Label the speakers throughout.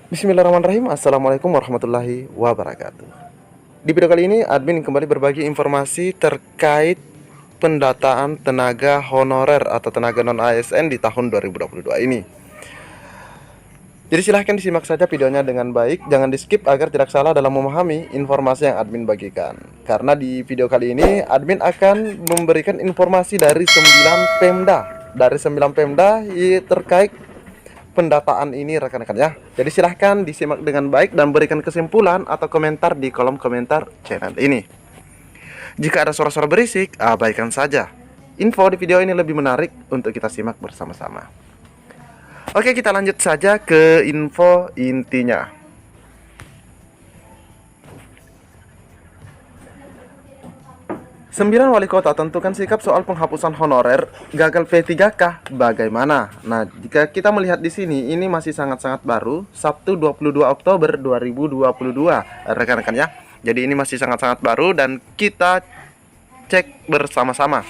Speaker 1: Bismillahirrahmanirrahim. Assalamualaikum warahmatullahi wabarakatuh. Di video kali ini admin kembali berbagi informasi terkait pendataan tenaga honorer atau tenaga non ASN di tahun 2022 ini. Jadi silahkan disimak saja videonya dengan baik, jangan di skip agar tidak salah dalam memahami informasi yang admin bagikan. Karena di video kali ini admin akan memberikan informasi dari 9 Pemda terkait pendataan ini rekan-rekan ya. Jadi silahkan disimak dengan baik dan berikan kesimpulan atau komentar di kolom komentar channel ini. Jika ada suara-suara berisik, abaikan saja. Info di video ini lebih menarik untuk kita simak bersama-sama. Oke, kita lanjut saja ke info intinya. 9 wali kota tentukan sikap soal penghapusan honorer gagal P3K bagaimana? Nah, jika kita melihat di sini ini masih sangat-sangat baru, Sabtu 22 Oktober 2022, rekan-rekan ya. Jadi ini masih sangat-sangat baru dan kita cek bersama-sama.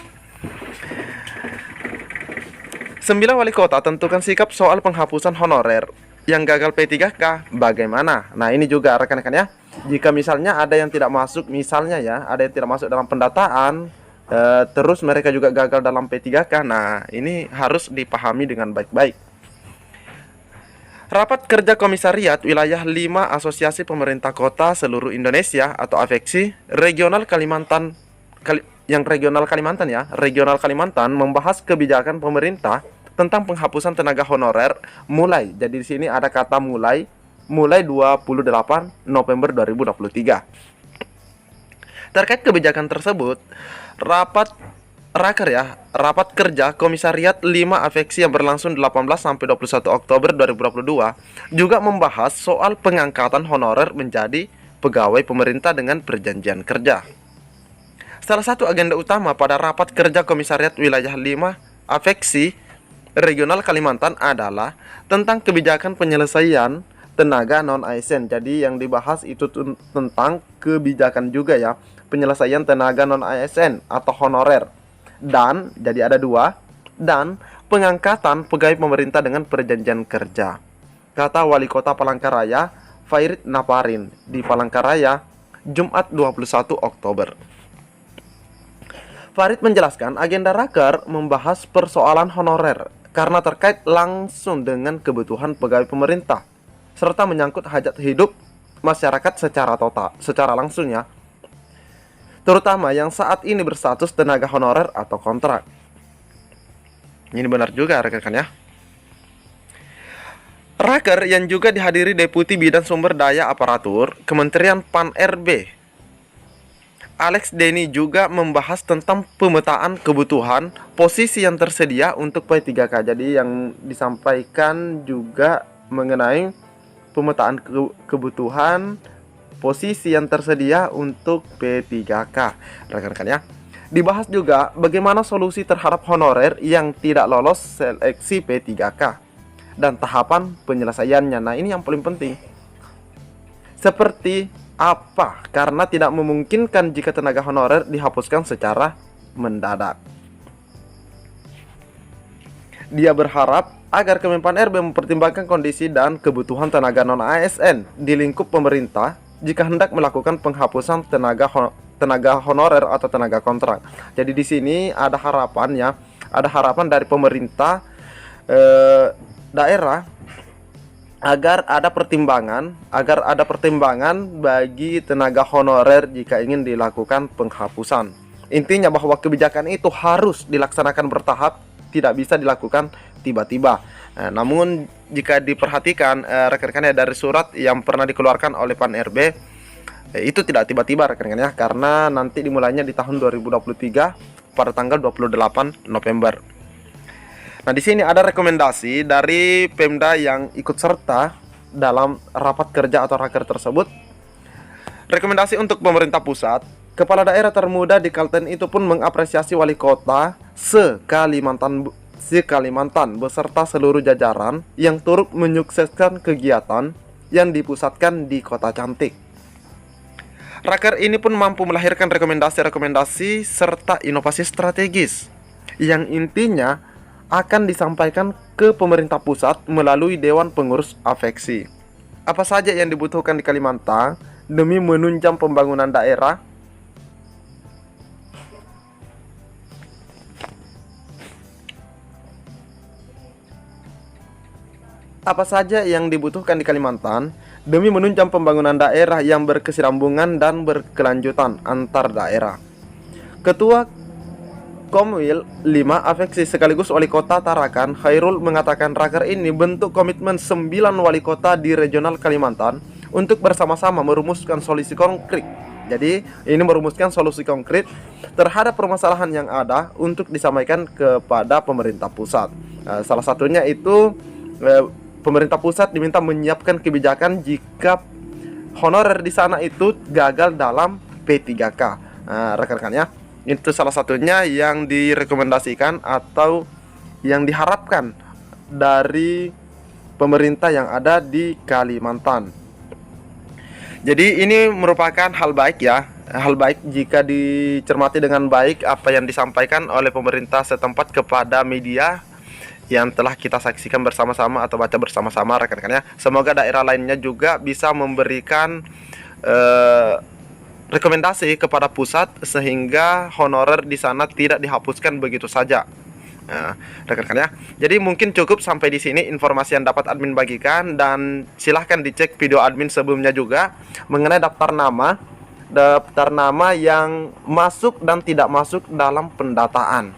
Speaker 1: 9 wali kota tentukan sikap soal penghapusan honorer yang gagal P3K bagaimana? Nah, ini juga rekan-rekan ya. Jika misalnya ada yang tidak masuk, misalnya ya, ada yang tidak masuk dalam pendataan, terus mereka juga gagal dalam P3K. Nah, ini harus dipahami dengan baik-baik. Rapat kerja Komisariat Wilayah 5 Asosiasi Pemerintah Kota Seluruh Indonesia atau AFEKSI Regional Kalimantan Regional Kalimantan membahas kebijakan pemerintah tentang penghapusan tenaga honorer mulai. Jadi di sini ada kata mulai 28 November 2023. Terkait kebijakan tersebut, rapat kerja Komisariat 5 AFEKSI yang berlangsung 18 sampai 21 Oktober 2022 juga membahas soal pengangkatan honorer menjadi pegawai pemerintah dengan perjanjian kerja. Salah satu agenda utama pada rapat kerja Komisariat Wilayah 5 AFEKSI Regional Kalimantan adalah tentang kebijakan penyelesaian tenaga non-ASN. Jadi yang dibahas itu tentang kebijakan juga ya, penyelesaian tenaga non-ASN atau honorer. Dan jadi ada dua, dan pengangkatan pegawai pemerintah dengan perjanjian kerja. Kata Wali Kota Palangkaraya Fairit Naparin di Palangkaraya Jumat 21 Oktober. Farid menjelaskan agenda raker membahas persoalan honorer karena terkait langsung dengan kebutuhan pegawai pemerintah serta menyangkut hajat hidup masyarakat secara langsung ya, terutama yang saat ini berstatus tenaga honorer atau kontrak. Ini benar juga rekan-rekan ya. Raker yang juga dihadiri Deputi Bidang Sumber Daya Aparatur Kementerian Pan-RB Alex Denny juga membahas tentang pemetaan kebutuhan posisi yang tersedia untuk P3K. Jadi yang disampaikan juga mengenai pemetaan kebutuhan posisi yang tersedia untuk P3K, rekan-rekan ya. Dibahas juga bagaimana solusi terhadap honorer yang tidak lolos seleksi P3K dan tahapan penyelesaiannya. Nah, ini yang paling penting. Seperti apa? Karena tidak memungkinkan jika tenaga honorer dihapuskan secara mendadak. Dia berharap agar Kemenpan RB mempertimbangkan kondisi dan kebutuhan tenaga non-ASN di lingkup pemerintah jika hendak melakukan penghapusan tenaga honorer atau tenaga kontrak. Jadi di sini ada harapan ya, ada harapan dari pemerintah daerah agar ada pertimbangan bagi tenaga honorer jika ingin dilakukan penghapusan. Intinya bahwa kebijakan itu harus dilaksanakan bertahap, tidak bisa dilakukan tiba-tiba. Namun jika diperhatikan rekan-rekan ya, dari surat yang pernah dikeluarkan oleh Pan RB itu tidak tiba-tiba rekan-rekan ya, karena nanti dimulainya di tahun 2023 pada tanggal 28 November. Nah, di sini ada rekomendasi dari Pemda yang ikut serta dalam rapat kerja atau raker tersebut. Rekomendasi untuk pemerintah pusat, kepala daerah termuda di Kalteng itu pun mengapresiasi wali kota se-Kalimantan beserta seluruh jajaran yang turut menyukseskan kegiatan yang dipusatkan di Kota Cantik. Raker ini pun mampu melahirkan rekomendasi-rekomendasi serta inovasi strategis yang intinya akan disampaikan ke pemerintah pusat melalui Dewan Pengurus AFEKSI Apa saja yang dibutuhkan di Kalimantan demi menunjang pembangunan daerah? Apa saja yang dibutuhkan di Kalimantan demi menunjang pembangunan daerah yang berkesinambungan dan berkelanjutan antar daerah? Ketua Komwil 5 Afeksi sekaligus Wali Kota Tarakan, Khairul, mengatakan raker ini bentuk komitmen 9 wali kota di regional Kalimantan untuk bersama-sama merumuskan solusi konkret. Jadi ini merumuskan solusi konkret terhadap permasalahan yang ada untuk disampaikan kepada pemerintah pusat. Salah satunya itu pemerintah pusat diminta menyiapkan kebijakan jika honorer di sana itu gagal dalam P3K. Rekan-rekan ya, itu salah satunya yang direkomendasikan atau yang diharapkan dari pemerintah yang ada di Kalimantan. Jadi ini merupakan hal baik ya, hal baik jika dicermati dengan baik apa yang disampaikan oleh pemerintah setempat kepada media yang telah kita saksikan bersama-sama atau baca bersama-sama rekan-rekannya. Semoga daerah lainnya juga bisa memberikan rekomendasi kepada pusat sehingga honorer di sana tidak dihapuskan begitu saja. Nah, rekan-rekan ya. Jadi mungkin cukup sampai di sini informasi yang dapat admin bagikan, dan silahkan dicek video admin sebelumnya juga mengenai daftar nama yang masuk dan tidak masuk dalam pendataan.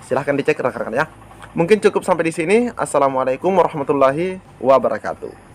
Speaker 1: Silahkan dicek rekan-rekan ya. Mungkin cukup sampai di sini. Assalamualaikum warahmatullahi wabarakatuh.